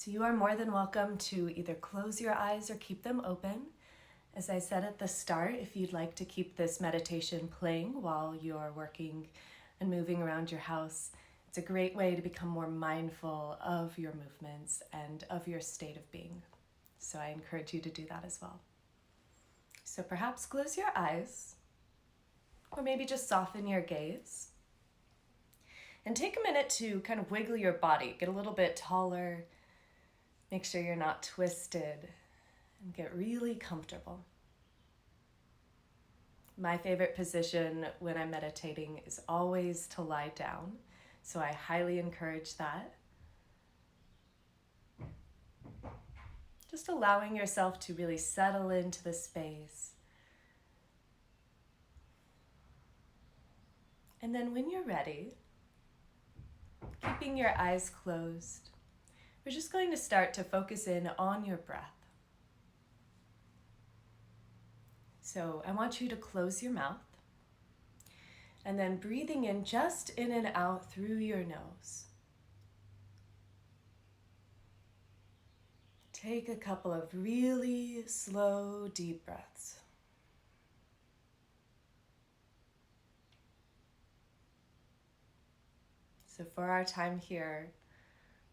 So you are more than welcome to either close your eyes or keep them open. As I said at the start, if you'd like to keep this meditation playing while you're working and moving around your house, it's a great way to become more mindful of your movements and of your state of being. So I encourage you to do that as well. So perhaps close your eyes, or maybe just soften your gaze. And take a minute to kind of wiggle your body, get a little bit taller, make sure you're not twisted, and get really comfortable. My favorite position when I'm meditating is always to lie down, so I highly encourage that. Just allowing yourself to really settle into the space. And then when you're ready, keeping your eyes closed, we're just going to start to focus in on your breath. So I want you to close your mouth and then breathing in just in and out through your nose. Take a couple of really slow, deep breaths. So for our time here,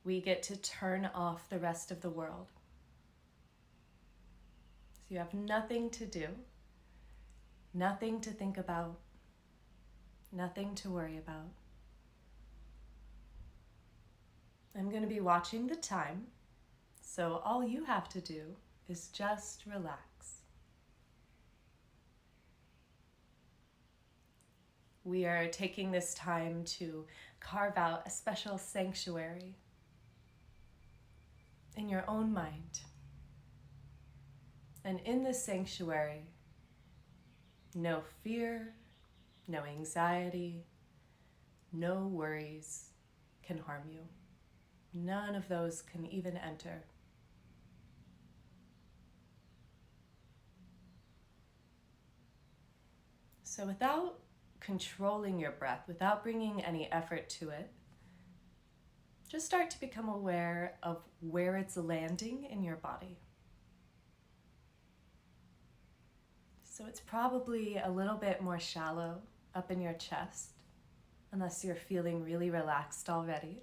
we get to turn off the rest of the world. So you have nothing to do, nothing to think about, nothing to worry about. I'm going to be watching the time, so all you have to do is just relax. We are taking this time to carve out a special sanctuary in your own mind. And in this sanctuary, no fear, no anxiety, no worries can harm you. None of those can even enter. So without controlling your breath, without bringing any effort to it, just start to become aware of where it's landing in your body. So it's probably a little bit more shallow up in your chest, unless you're feeling really relaxed already.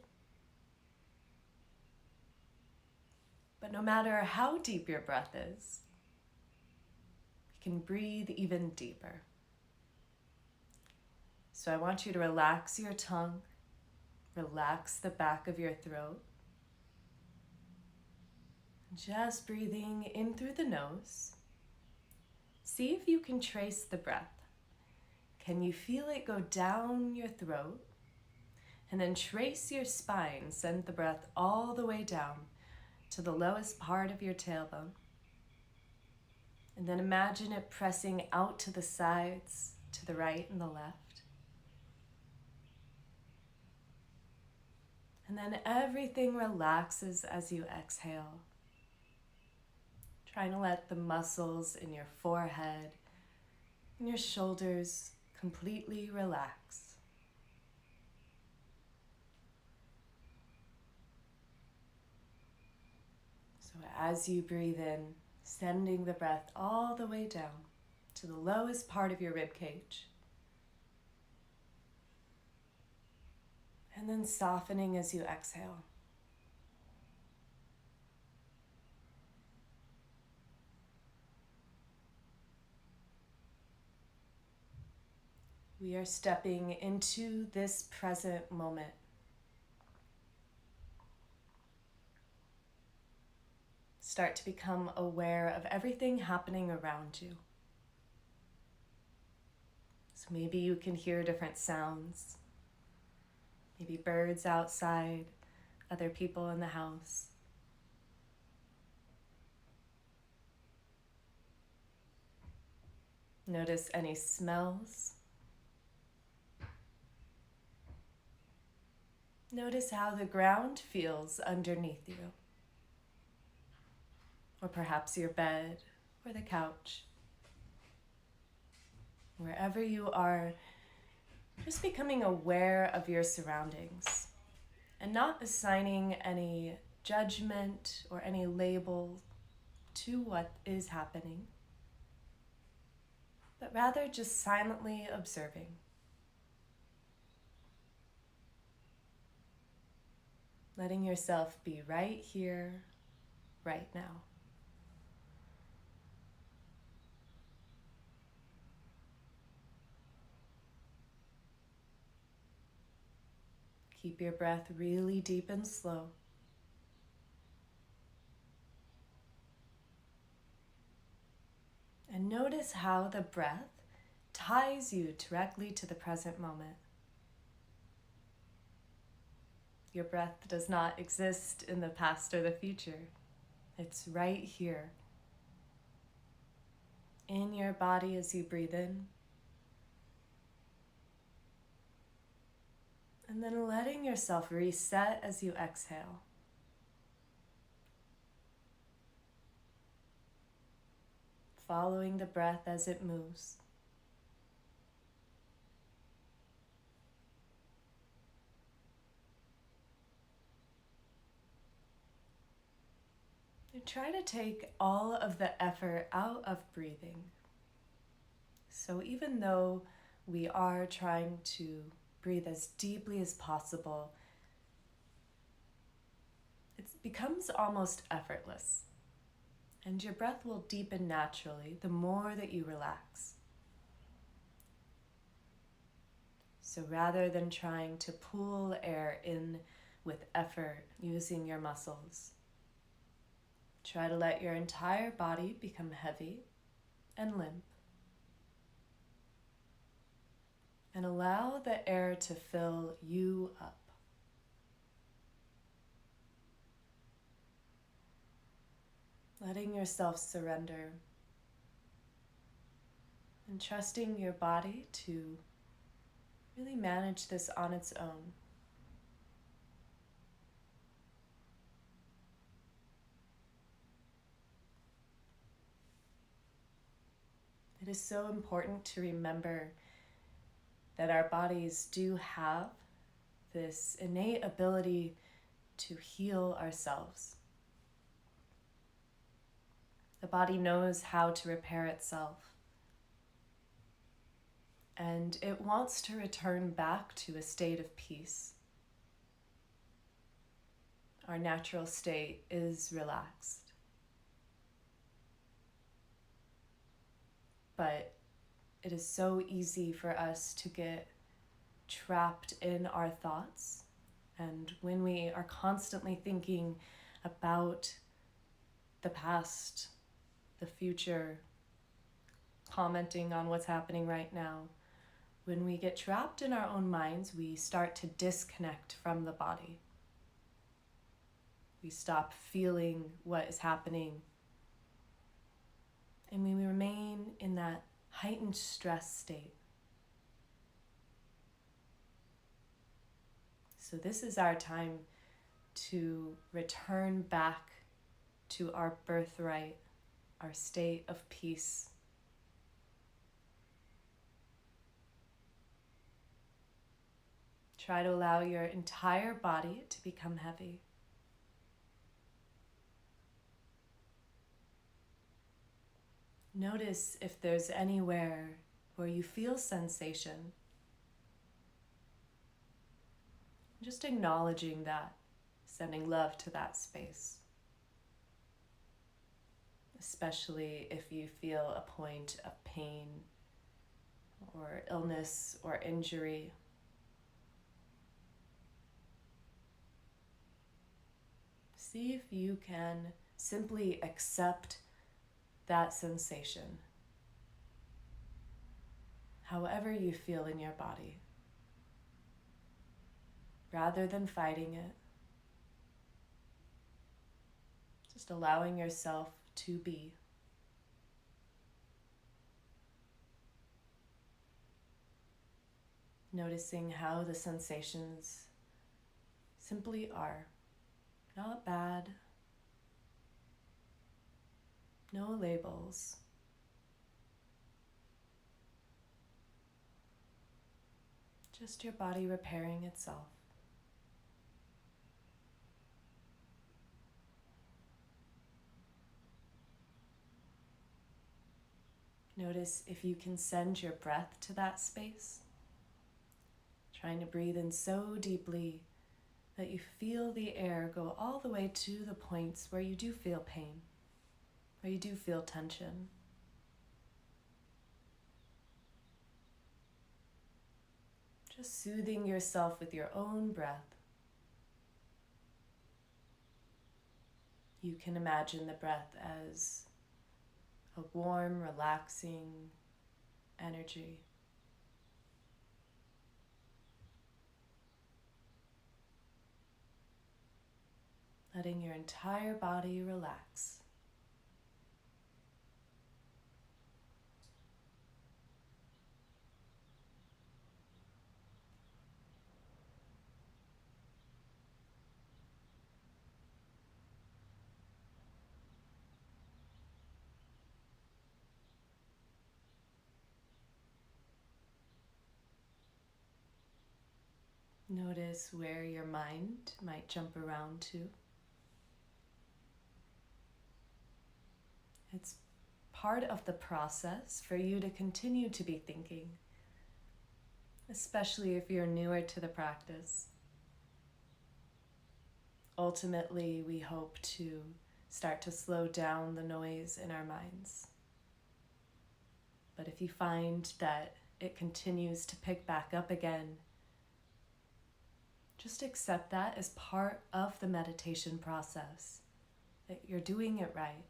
But no matter how deep your breath is, you can breathe even deeper. So I want you to relax your tongue, relax the back of your throat. Just breathing in through the nose. See if you can trace the breath. Can you feel it go down your throat? And then trace your spine, send the breath all the way down to the lowest part of your tailbone. And then imagine it pressing out to the sides, to the right and the left. And then everything relaxes as you exhale. Trying to let the muscles in your forehead and your shoulders completely relax. So as you breathe in, sending the breath all the way down to the lowest part of your rib cage. And then softening as you exhale. We are stepping into this present moment. Start to become aware of everything happening around you. So maybe you can hear different sounds. Maybe birds outside, other people in the house. Notice any smells. Notice how the ground feels underneath you. Or perhaps your bed or the couch. Wherever you are, just becoming aware of your surroundings and not assigning any judgment or any label to what is happening, but rather just silently observing. Letting yourself be right here, right now. Keep your breath really deep and slow. And notice how the breath ties you directly to the present moment. Your breath does not exist in the past or the future. It's right here, in your body as you breathe in, and then letting yourself reset as you exhale. Following the breath as it moves. And try to take all of the effort out of breathing. So even though we are trying to breathe as deeply as possible, it becomes almost effortless. And your breath will deepen naturally the more that you relax. So rather than trying to pull air in with effort using your muscles, try to let your entire body become heavy and limp. And allow the air to fill you up. Letting yourself surrender and trusting your body to really manage this on its own. It is so important to remember that our bodies do have this innate ability to heal ourselves. The body knows how to repair itself, and it wants to return back to a state of peace. Our natural state is relaxed. But it is so easy for us to get trapped in our thoughts. And when we are constantly thinking about the past, the future, commenting on what's happening right now, when we get trapped in our own minds, we start to disconnect from the body. We stop feeling what is happening. And we remain in that heightened stress state. So this is our time to return back to our birthright, our state of peace. Try to allow your entire body to become heavy. Notice if there's anywhere where you feel sensation. Just acknowledging that, sending love to that space. Especially if you feel a point of pain or illness or injury. See if you can simply accept that sensation, however you feel in your body, rather than fighting it. Just allowing yourself to be. Noticing how the sensations simply are. Not bad. No labels. Just your body repairing itself. Notice if you can send your breath to that space, trying to breathe in so deeply that you feel the air go all the way to the points where you do feel pain, where you do feel tension. Just soothing yourself with your own breath. You can imagine the breath as a warm, relaxing energy. Letting your entire body relax. Notice where your mind might jump around to. It's part of the process for you to continue to be thinking, especially if you're newer to the practice. Ultimately, we hope to start to slow down the noise in our minds. But if you find that it continues to pick back up again, just accept that as part of the meditation process, that you're doing it right.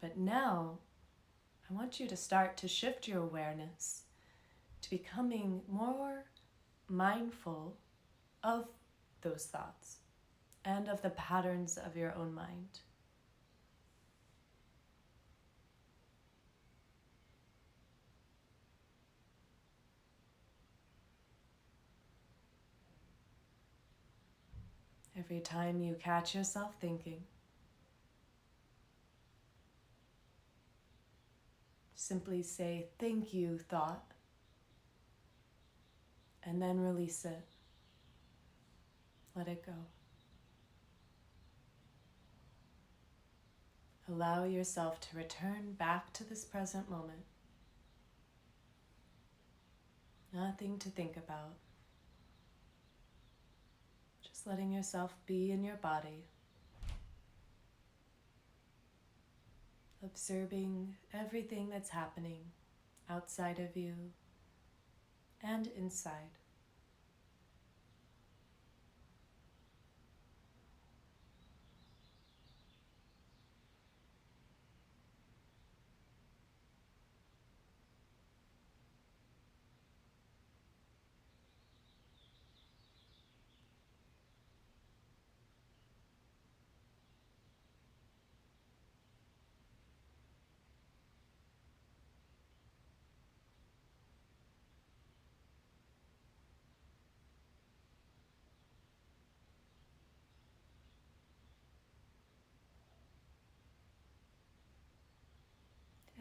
But now, I want you to start to shift your awareness to becoming more mindful of those thoughts and of the patterns of your own mind. Every time you catch yourself thinking, simply say, "Thank you, thought," and then release it. Let it go. Allow yourself to return back to this present moment. Nothing to think about. Just letting yourself be in your body. Observing everything that's happening outside of you and inside.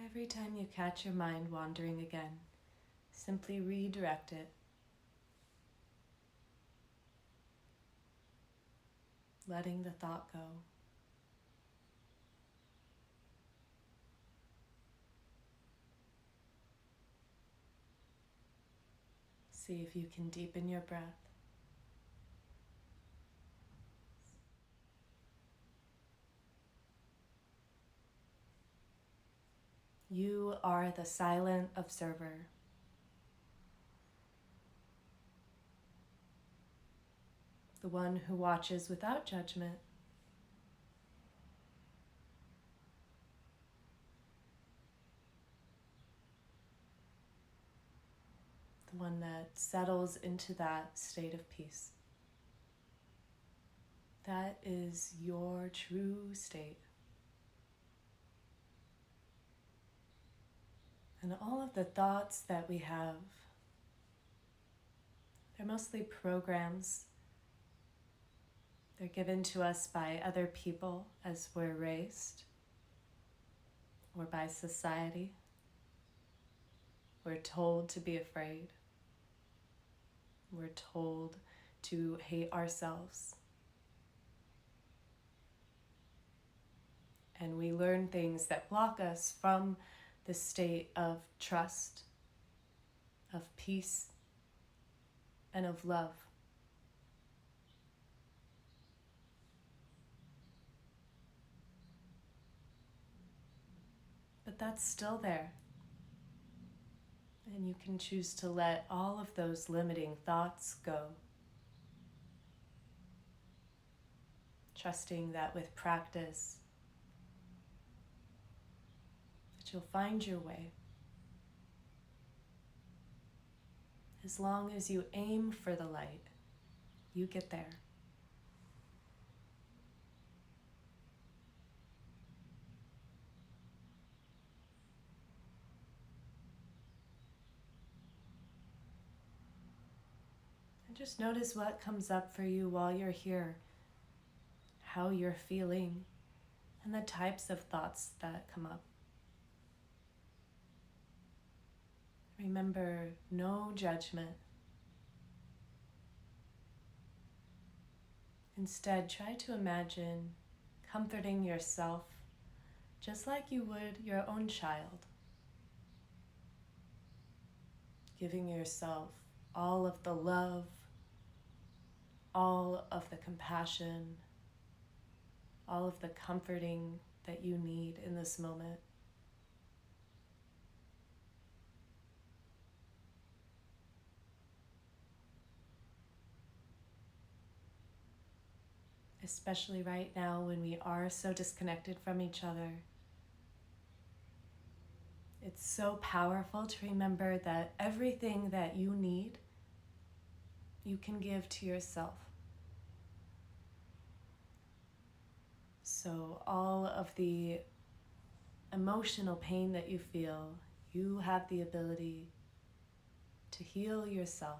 Every time you catch your mind wandering again, simply redirect it. Letting the thought go. See if you can deepen your breath. You are the silent observer. The one who watches without judgment. The one that settles into that state of peace. That is your true state. And all of the thoughts that we have, they're mostly programs. They're given to us by other people as we're raised, or by society. We're told to be afraid. We're told to hate ourselves. And we learn things that block us from the state of trust, of peace, and of love. But that's still there. And you can choose to let all of those limiting thoughts go. Trusting that with practice, that you'll find your way. As long as you aim for the light, you get there. And just notice what comes up for you while you're here, how you're feeling, and the types of thoughts that come up. Remember, no judgment. Instead, try to imagine comforting yourself just like you would your own child. Giving yourself all of the love, all of the compassion, all of the comforting that you need in this moment. Especially right now when we are so disconnected from each other. It's so powerful to remember that everything that you need, you can give to yourself. So all of the emotional pain that you feel, you have the ability to heal yourself.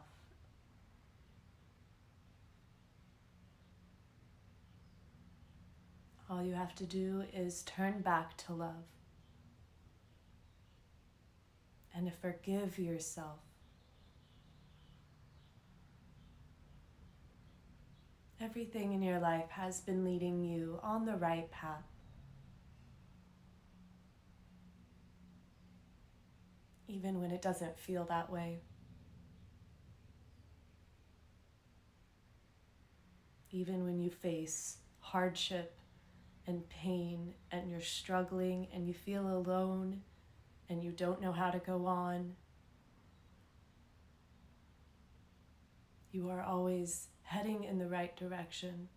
All you have to do is turn back to love and to forgive yourself. Everything in your life has been leading you on the right path. Even when it doesn't feel that way. Even when you face hardship and pain and you're struggling and you feel alone and you don't know how to go on, you are always heading in the right direction.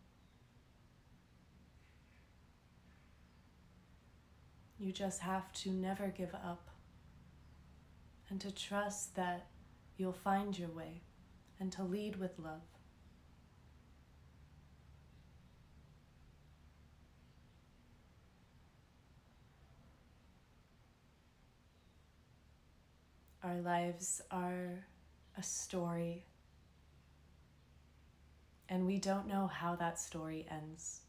You just have to never give up and to trust that you'll find your way and to lead with love. Our lives are a story, and we don't know how that story ends.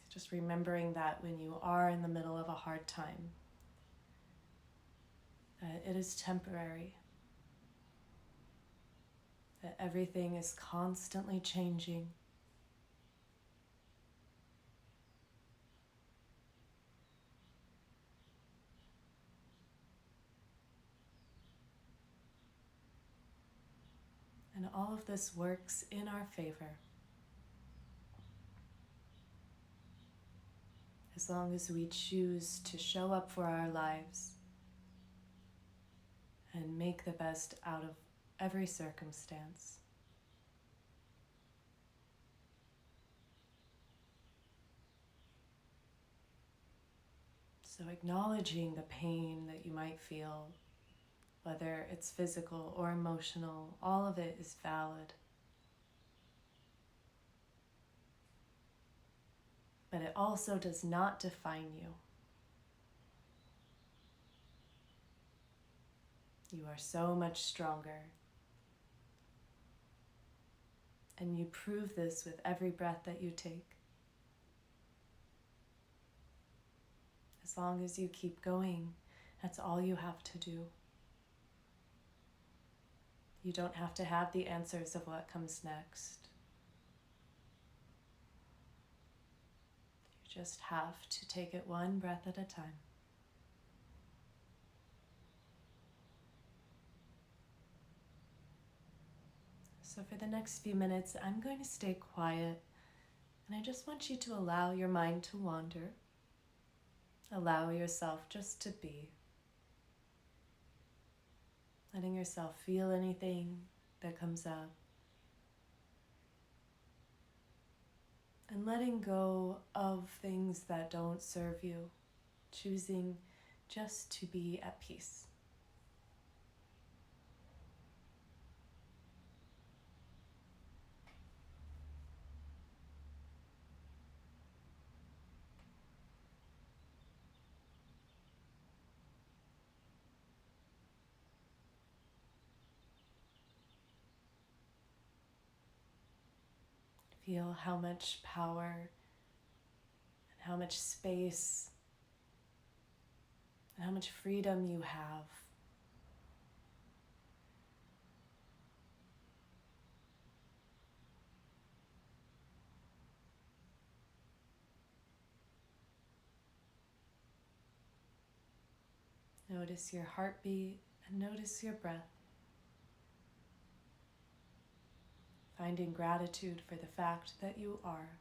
Just remembering that when you are in the middle of a hard time, that it is temporary, that everything is constantly changing. And all of this works in our favor. As long as we choose to show up for our lives and make the best out of every circumstance. So acknowledging the pain that you might feel, whether it's physical or emotional, all of it is valid. But it also does not define you. You are so much stronger. And you prove this with every breath that you take. As long as you keep going, that's all you have to do. You don't have to have the answers of what comes next. just have to take it one breath at a time. So for the next few minutes, I'm going to stay quiet, and I just want you to allow your mind to wander. Allow yourself just to be. Letting yourself feel anything that comes up. And letting go of things that don't serve you. Choosing just to be at peace. Feel how much power and how much space and how much freedom you have. Notice your heartbeat and notice your breath. Finding gratitude for the fact that you are.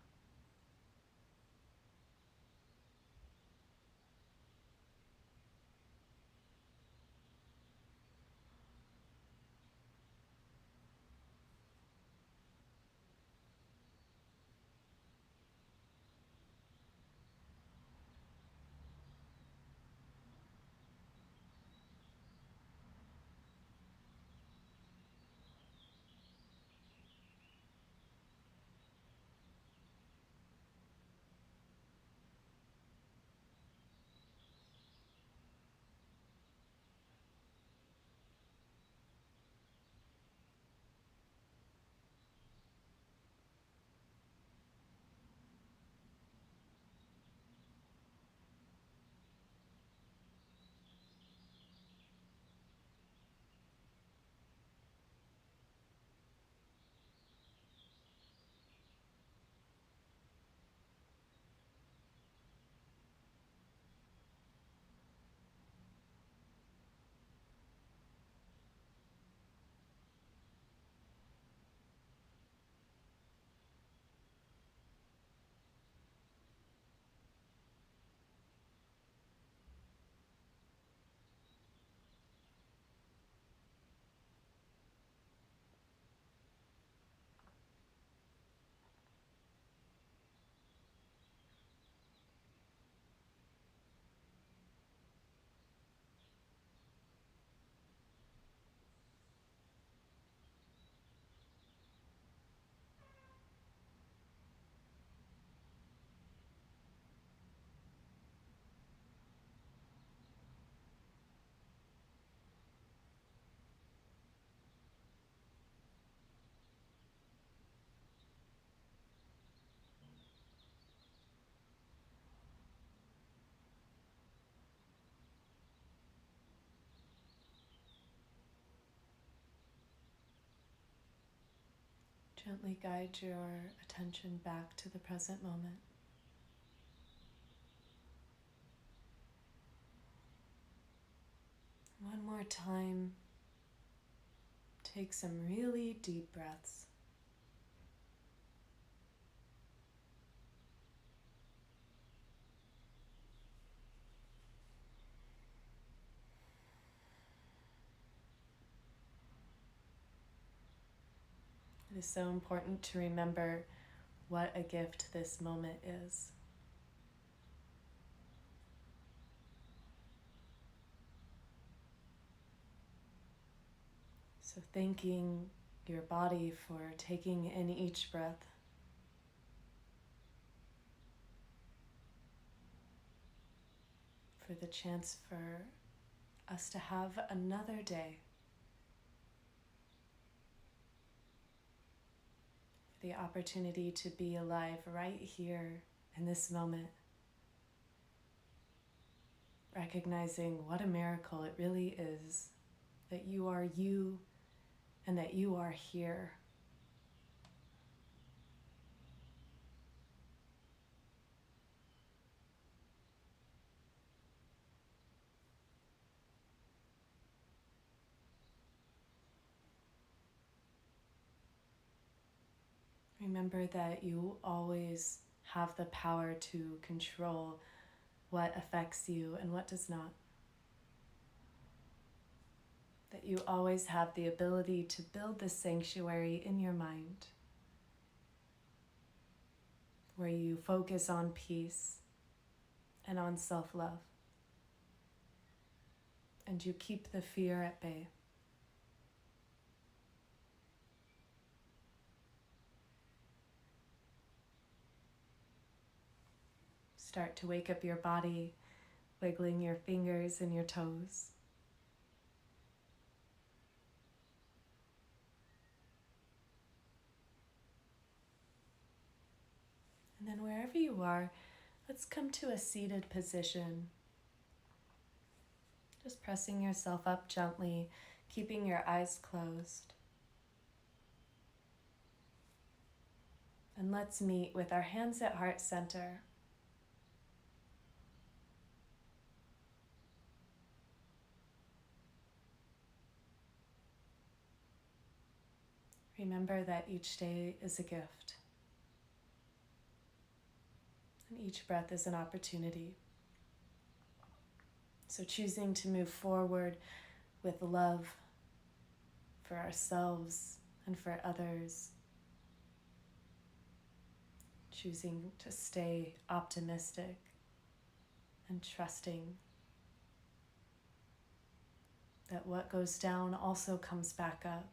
Gently guide your attention back to the present moment. One more time, take some really deep breaths. It is so important to remember what a gift this moment is. So thanking your body for taking in each breath. For the chance for us to have another day. For the opportunity to be alive right here in this moment. Recognizing what a miracle it really is that you are you and that you are here. Remember that you always have the power to control what affects you and what does not. That you always have the ability to build this sanctuary in your mind, where you focus on peace and on self-love, and you keep the fear at bay. Start to wake up your body, wiggling your fingers and your toes. And then wherever you are, let's come to a seated position. Just pressing yourself up gently, keeping your eyes closed. And let's meet with our hands at heart center. Remember that each day is a gift, and each breath is an opportunity. So choosing to move forward with love for ourselves and for others. Choosing to stay optimistic and trusting that what goes down also comes back up,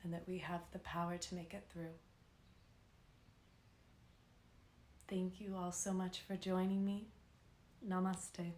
and that we have the power to make it through. Thank you all so much for joining me. Namaste.